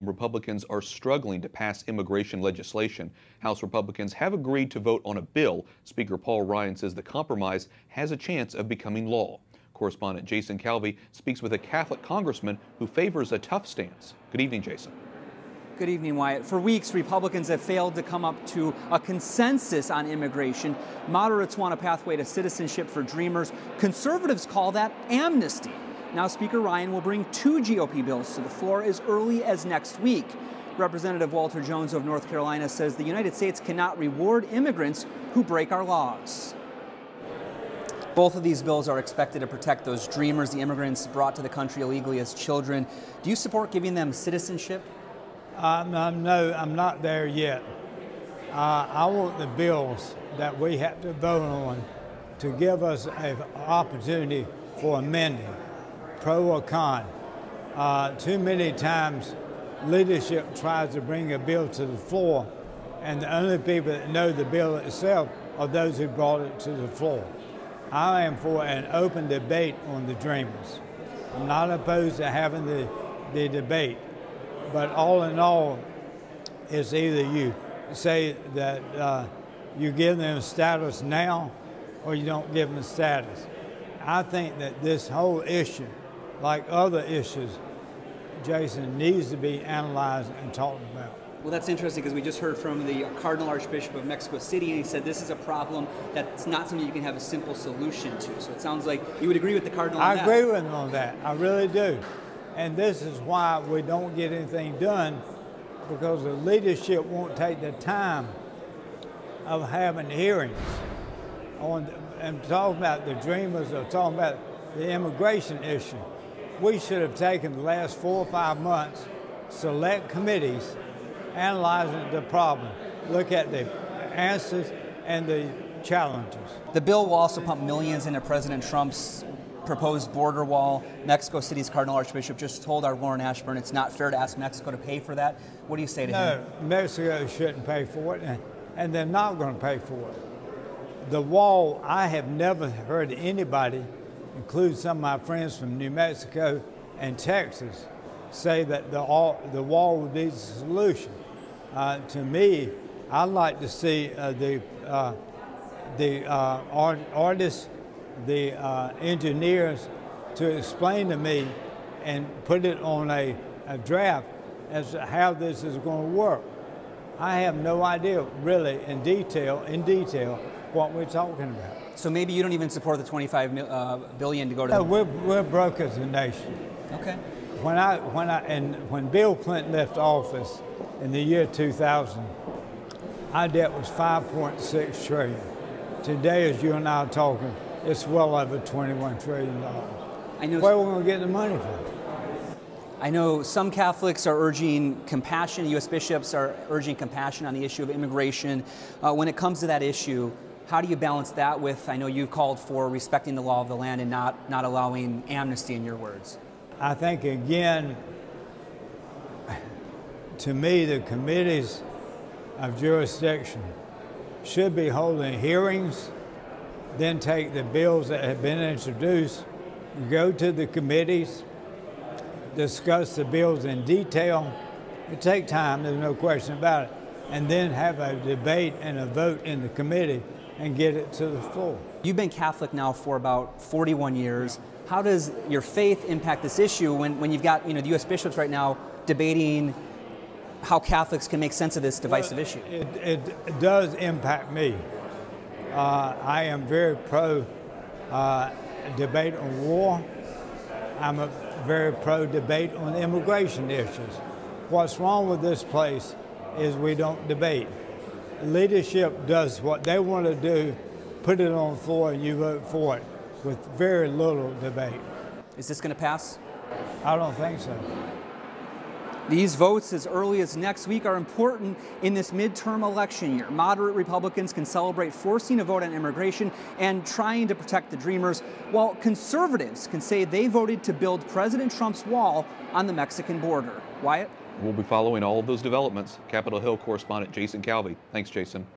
Republicans are struggling to pass immigration legislation. House Republicans have agreed to vote on a bill. Speaker Paul Ryan says the compromise has a chance of becoming law. Correspondent Jason Calvi speaks with a Catholic congressman who favors a tough stance. Good evening, Jason. Good evening, Wyatt. For weeks, Republicans have failed to come up to a consensus on immigration. Moderates want a pathway to citizenship for dreamers. Conservatives call that amnesty. Now, Speaker Ryan will bring two GOP bills to the floor as early as next week. Representative Walter Jones of North Carolina says the United States cannot reward immigrants who break our laws. Both of these bills are expected to protect those dreamers, the immigrants brought to the country illegally as children. Do you support giving them citizenship? No, I'm not there yet. I want the bills that we have to vote on to give us an opportunity for amending, pro or con. Too many times leadership tries to bring a bill to the floor, and the only people that know the bill itself are those who brought it to the floor. I am for an open debate on the dreamers. I'm not opposed to having the debate. But all in all, it's either you say that you give them status now or you don't give them status. I think that this whole issue, like other issues, Jason, needs to be analyzed and talked about. Well, that's interesting because we just heard from the Cardinal Archbishop of Mexico City, and he said this is a problem that's not something you can have a simple solution to. So it sounds like you would agree with the Cardinal on that. I agree with him on that. I really do. And this is why we don't get anything done, because the leadership won't take the time of having hearings and talking about the dreamers or talking about the immigration issue. We should have taken the last 4 or 5 months, select committees, analyzing the problem, look at the answers and the challenges. The bill will also pump millions into President Trump's proposed border wall. Mexico City's Cardinal Archbishop just told our Lauren Ashburn it's not fair to ask Mexico to pay for that. What do you say to him? No, Mexico shouldn't pay for it, and they're not going to pay for it. The wall, I have never heard anybody, including some of my friends from New Mexico and Texas, say that the wall would be the solution. To me, I'd like to see the artists, the engineers to explain to me and put it on a draft as to how this is going to work. I have no idea really in detail what we're talking about. So maybe you don't even support the $25 billion to go to no, we're broke as a nation. Okay. When Bill Clinton left office in the year 2000, our debt was $5.6 trillion. Today, as you and I are talking, it's well over $21 trillion. Where are we going to get the money from? I know some Catholics are urging compassion. U.S. bishops are urging compassion on the issue of immigration. When it comes to that issue, how do you balance that with, I know you've called for respecting the law of the land and not allowing amnesty, in your words? I think, again, to me, the committees of jurisdiction should be holding hearings, then take the bills that have been introduced, go to the committees, discuss the bills in detail. It takes time, there's no question about it, and then have a debate and a vote in the committee and get it to the floor. You've been Catholic now for about 41 years. How does your faith impact this issue when you've got the U.S. bishops right now debating how Catholics can make sense of this divisive issue? It does impact me. I am very pro debate on war. I'm a very pro debate on immigration issues. What's wrong with this place is we don't debate. Leadership does what they want to do, put it on the floor, and you vote for it with very little debate. Is this going to pass? I don't think so. These votes as early as next week are important in this midterm election year. Moderate Republicans can celebrate forcing a vote on immigration and trying to protect the dreamers, while conservatives can say they voted to build President Trump's wall on the Mexican border. Wyatt? We'll be following all of those developments. Capitol Hill correspondent Jason Calvi. Thanks, Jason.